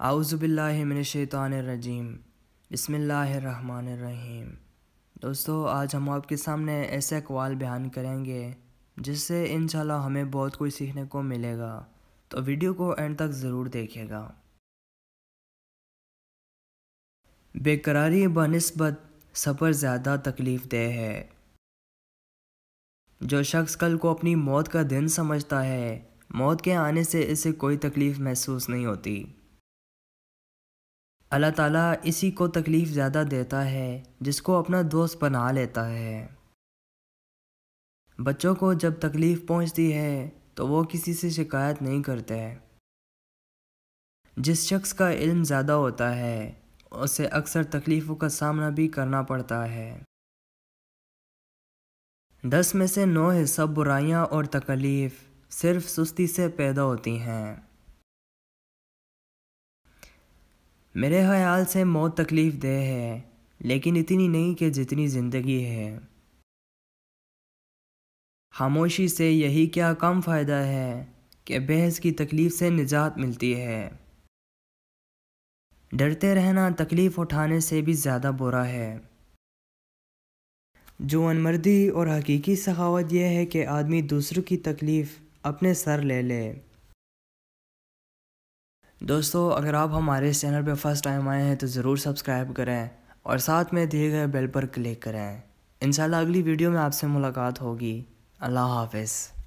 اعوذ باللہ من الشیطان الرجیم بسم اللہ الرحمن الرحیم۔ دوستو، آج ہم آپ کے سامنے ایسے اقوال بیان کریں گے جس سے انشاءاللہ ہمیں بہت کچھ سیکھنے کو ملے گا، تو ویڈیو کو اینڈ تک ضرور دیکھیے گا۔ بے قراری بنسبت صبر زیادہ تکلیف دہ ہے۔ جو شخص کل کو اپنی موت کا دن سمجھتا ہے، موت کے آنے سے اسے کوئی تکلیف محسوس نہیں ہوتی۔ اللہ تعالیٰ اسی کو تکلیف زیادہ دیتا ہے جس کو اپنا دوست بنا لیتا ہے۔ بچوں کو جب تکلیف پہنچتی ہے تو وہ کسی سے شکایت نہیں کرتے۔ جس شخص کا علم زیادہ ہوتا ہے اسے اکثر تکلیفوں کا سامنا بھی کرنا پڑتا ہے۔ 10 میں سے 9 حصہ برائیاں اور تکلیف صرف سستی سے پیدا ہوتی ہیں۔ میرے خیال سے موت تکلیف دہ ہے، لیکن اتنی نہیں کہ جتنی زندگی ہے۔ خاموشی سے یہی کیا کم فائدہ ہے کہ بحث کی تکلیف سے نجات ملتی ہے۔ ڈرتے رہنا تکلیف اٹھانے سے بھی زیادہ برا ہے۔ جوان مردی اور حقیقی سخاوت یہ ہے کہ آدمی دوسروں کی تکلیف اپنے سر لے لے۔ دوستو، اگر آپ ہمارے اس چینل پہ فرسٹ ٹائم آئے ہیں تو ضرور سبسکرائب کریں اور ساتھ میں دیے گئے بیل پر کلک کریں۔ انشاءاللہ اگلی ویڈیو میں آپ سے ملاقات ہوگی۔ اللہ حافظ۔